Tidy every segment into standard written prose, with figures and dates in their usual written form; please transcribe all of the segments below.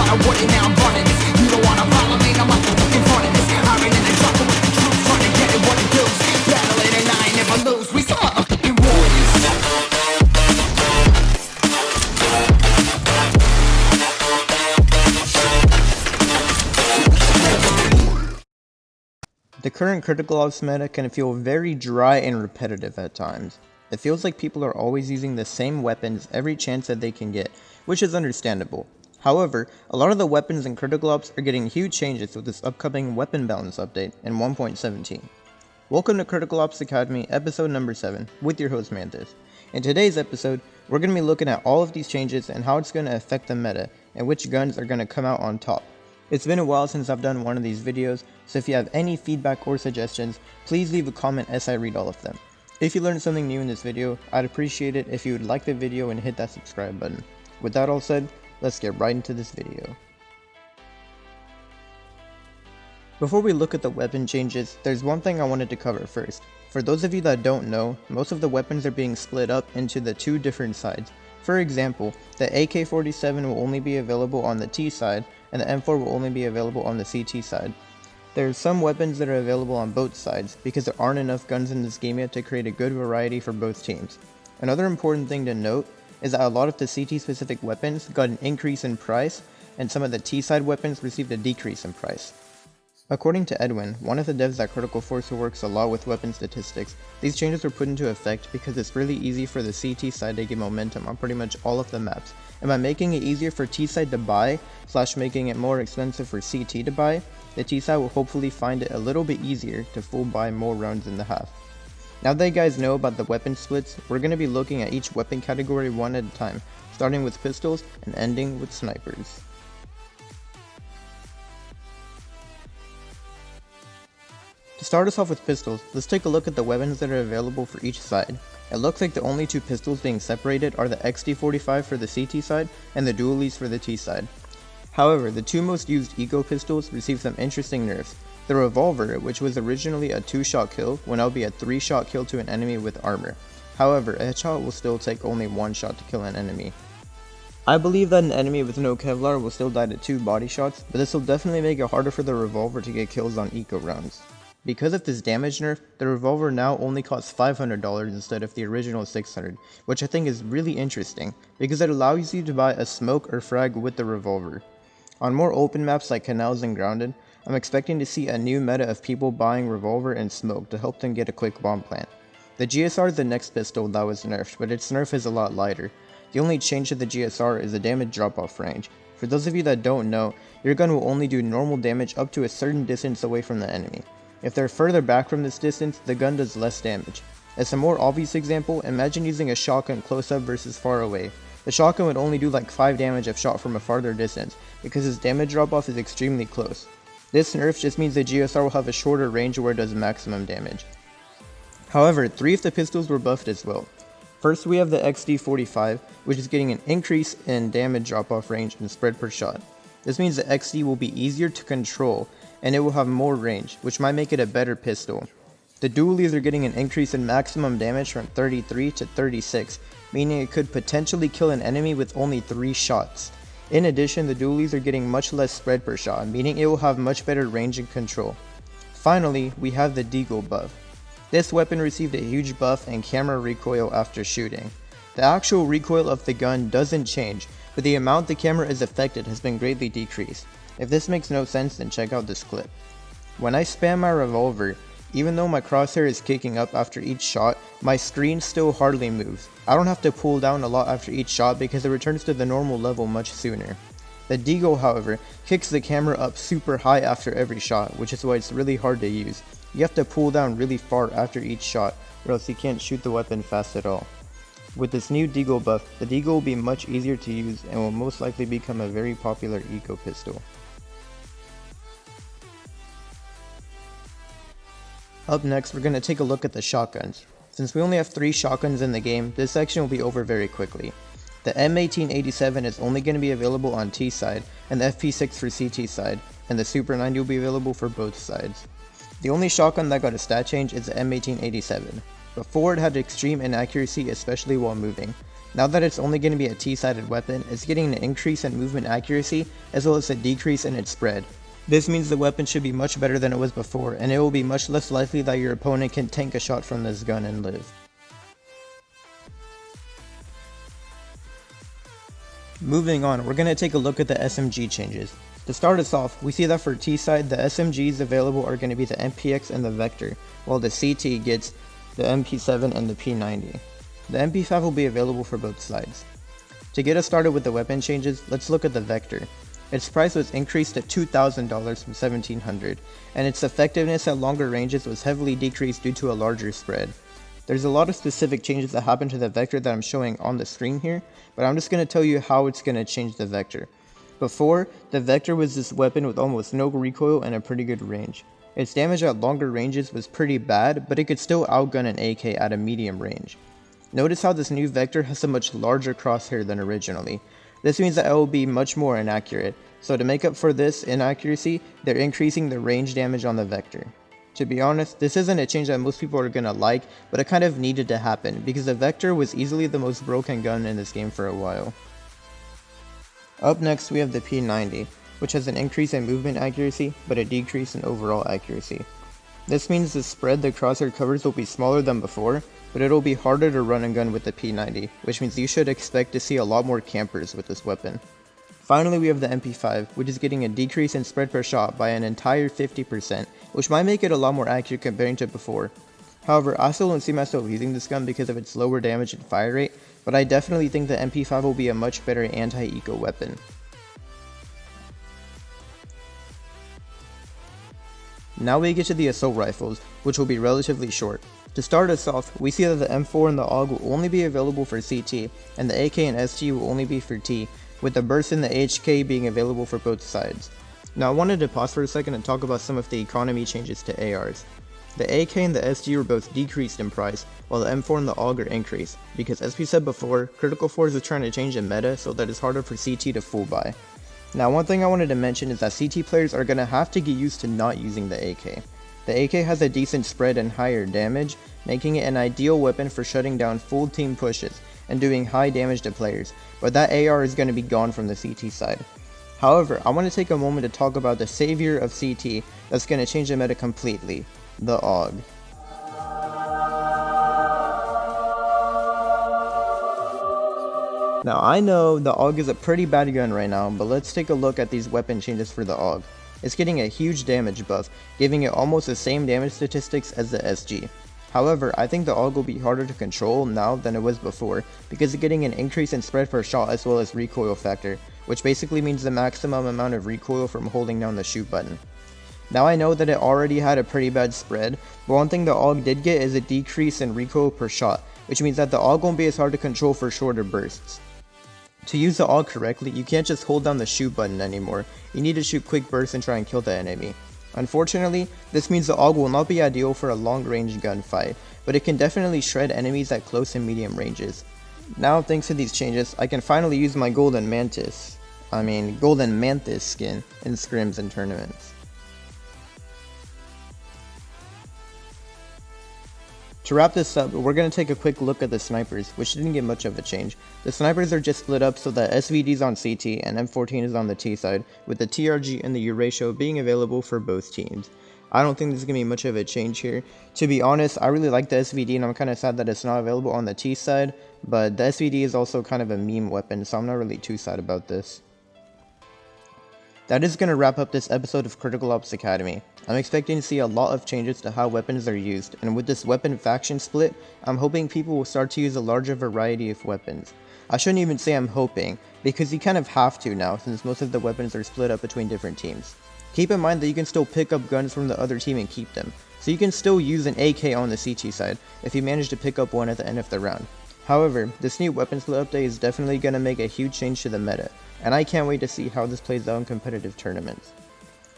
I wouldn't, now I'm running this. You don't wanna follow me, I'm up in front of this. Iron in the trouble with the troops, trying to get it what it does. Battling and I never lose, we some motherfucking warriors. The current critical ops meta can feel very dry and repetitive at times. It feels like people are always using the same weapons every chance that they can get, which is understandable. However, a lot of the weapons in critical ops are getting huge changes with this upcoming weapon balance update in 1.17. Welcome to Critical Ops Academy episode number 7 with your host Mantis. In today's episode, we're going to be looking at all of these changes and how it's going to affect the meta and which guns are going to come out on top. It's been a while since I've done one of these videos, so if you have any feedback or suggestions, please leave a comment as I read all of them. If you learned something new in this video, I'd appreciate it if you would like the video and hit that subscribe button. With that all said, let's get right into this video. Before we look at the weapon changes, there's one thing I wanted to cover first. For those of you that don't know, most of the weapons are being split up into the two different sides. For example, the AK-47 will only be available on the T side, and the M4 will only be available on the CT side. There are some weapons that are available on both sides, because there aren't enough guns in this game yet to create a good variety for both teams. Another important thing to note is that a lot of the CT specific weapons got an increase in price, and some of the T side weapons received a decrease in price. According to Edwin, one of the devs at Critical Force who works a lot with weapon statistics, these changes were put into effect because it's really easy for the CT side to get momentum on pretty much all of the maps, and by making it easier for T side to buy, / making it more expensive for CT to buy, the T side will hopefully find it a little bit easier to full buy more rounds in the half. Now that you guys know about the weapon splits, we're going to be looking at each weapon category one at a time, starting with pistols and ending with snipers. To start us off with pistols, let's take a look at the weapons that are available for each side. It looks like the only two pistols being separated are the XD45 for the CT side and the dualies for the T side. However, the two most used eco pistols received some interesting nerfs. The revolver, which was originally a 2-shot kill, will now be a 3-shot kill to an enemy with armor. However, a headshot will still take only 1 shot to kill an enemy. I believe that an enemy with no Kevlar will still die to 2 body shots, but this will definitely make it harder for the revolver to get kills on eco rounds. Because of this damage nerf, the revolver now only costs $500 instead of the original $600, which I think is really interesting, because it allows you to buy a smoke or frag with the revolver. On more open maps like canals and grounded, I'm expecting to see a new meta of people buying revolver and smoke to help them get a quick bomb plant. The GSR is the next pistol that was nerfed, but its nerf is a lot lighter. The only change to the GSR is the damage drop-off range. For those of you that don't know, your gun will only do normal damage up to a certain distance away from the enemy. If they're further back from this distance, the gun does less damage. As a more obvious example, imagine using a shotgun close up versus far away. The shotgun would only do like 5 damage if shot from a farther distance, because its damage drop off is extremely close. This nerf just means the GSR will have a shorter range where it does maximum damage. However, 3 of the pistols were buffed as well. First we have the XD45, which is getting an increase in damage drop off range and spread per shot. This means the XD will be easier to control, and it will have more range, which might make it a better pistol. The dualies are getting an increase in maximum damage from 33 to 36, meaning it could potentially kill an enemy with only 3 shots. In addition, the dualies are getting much less spread per shot, meaning it will have much better range and control. Finally, we have the deagle buff. This weapon received a huge buff and camera recoil after shooting. The actual recoil of the gun doesn't change, but the amount the camera is affected has been greatly decreased. If this makes no sense, then check out this clip. When I spam my revolver, even though my crosshair is kicking up after each shot, my screen still hardly moves. I don't have to pull down a lot after each shot because it returns to the normal level much sooner. The deagle, however, kicks the camera up super high after every shot, which is why it's really hard to use. You have to pull down really far after each shot, or else you can't shoot the weapon fast at all. With this new deagle buff, the deagle will be much easier to use and will most likely become a very popular eco pistol. Up next, we're going to take a look at the shotguns. Since we only have 3 shotguns in the game, this section will be over very quickly. The M1887 is only going to be available on T side, and the FP6 for CT side, and the Super 90 will be available for both sides. The only shotgun that got a stat change is the M1887. Before, it had extreme inaccuracy, especially while moving. Now that it's only going to be a T-sided weapon, it's getting an increase in movement accuracy as well as a decrease in its spread. This means the weapon should be much better than it was before, and it will be much less likely that your opponent can tank a shot from this gun and live. Moving on, we're going to take a look at the SMG changes. To start us off, we see that for T-side, the SMGs available are going to be the MPX and the Vector, while the CT gets the MP7 and the P90. The MP5 will be available for both sides. To get us started with the weapon changes, let's look at the Vector. Its price was increased to $2,000 from $1,700, and its effectiveness at longer ranges was heavily decreased due to a larger spread. There's a lot of specific changes that happen to the Vector that I'm showing on the screen here, but I'm just going to tell you how it's going to change the Vector. Before, the Vector was this weapon with almost no recoil and a pretty good range. Its damage at longer ranges was pretty bad, but it could still outgun an AK at a medium range. Notice how this new Vector has a much larger crosshair than originally. This means that it will be much more inaccurate, so to make up for this inaccuracy, they're increasing the range damage on the Vector. To be honest, this isn't a change that most people are gonna like, but it kind of needed to happen, because the Vector was easily the most broken gun in this game for a while. Up next we have the P90, which has an increase in movement accuracy, but a decrease in overall accuracy. This means the spread the crosshair covers will be smaller than before, but it'll be harder to run and gun with the P90, which means you should expect to see a lot more campers with this weapon. Finally, we have the MP5, which is getting a decrease in spread per shot by an entire 50%, which might make it a lot more accurate comparing to before. However, I still don't see myself using this gun because of its lower damage and fire rate, but I definitely think the MP5 will be a much better anti-eco weapon. Now we get to the assault rifles, which will be relatively short. To start us off, we see that the M4 and the AUG will only be available for CT, and the AK and SG will only be for T, with the burst and the HK being available for both sides. Now I wanted to pause for a second and talk about some of the economy changes to ARs. The AK and the SG were both decreased in price, while the M4 and the AUG are increased, because as we said before, Critical Force is trying to change the meta so that it's harder for CT to full buy. Now one thing I wanted to mention is that CT players are going to have to get used to not using the AK. The AK has a decent spread and higher damage, making it an ideal weapon for shutting down full team pushes and doing high damage to players, but that AR is going to be gone from the CT side. However, I want to take a moment to talk about the savior of CT that's going to change the meta completely, the AUG. Now I know the AUG is a pretty bad gun right now, but let's take a look at these weapon changes for the AUG. It's getting a huge damage buff, giving it almost the same damage statistics as the SG. However, I think the AUG will be harder to control now than it was before, because it's getting an increase in spread per shot as well as recoil factor, which basically means the maximum amount of recoil from holding down the shoot button. Now I know that it already had a pretty bad spread, but one thing the AUG did get is a decrease in recoil per shot, which means that the AUG won't be as hard to control for shorter bursts. To use the AUG correctly, you can't just hold down the shoot button anymore, you need to shoot quick bursts and try and kill the enemy. Unfortunately, this means the AUG will not be ideal for a long range gunfight, but it can definitely shred enemies at close and medium ranges. Now thanks to these changes, I can finally use my golden mantis skin in scrims and tournaments. To wrap this up, we're going to take a quick look at the snipers, which didn't get much of a change. The snipers are just split up so that SVD is on CT and M14 is on the T side, with the TRG and the U ratio being available for both teams. I don't think there's going to be much of a change here. To be honest, I really like the SVD and I'm kind of sad that it's not available on the T side, but the SVD is also kind of a meme weapon, so I'm not really too sad about this. That is going to wrap up this episode of Critical Ops Academy. I'm expecting to see a lot of changes to how weapons are used, and with this weapon faction split, I'm hoping people will start to use a larger variety of weapons. I shouldn't even say I'm hoping, because you kind of have to now since most of the weapons are split up between different teams. Keep in mind that you can still pick up guns from the other team and keep them, so you can still use an AK on the CT side if you manage to pick up one at the end of the round. However, this new weapon split update is definitely going to make a huge change to the meta, and I can't wait to see how this plays out in competitive tournaments.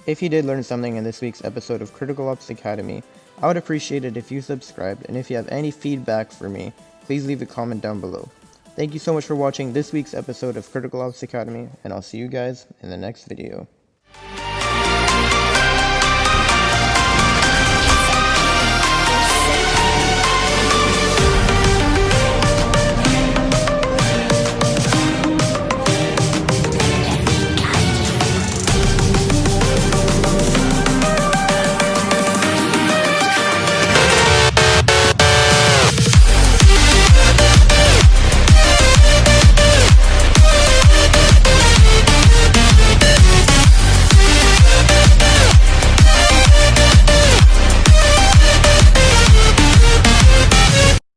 If you did learn something in this week's episode of Critical Ops Academy, I would appreciate it if you subscribed, and if you have any feedback for me, please leave a comment down below. Thank you so much for watching this week's episode of Critical Ops Academy, and I'll see you guys in the next video.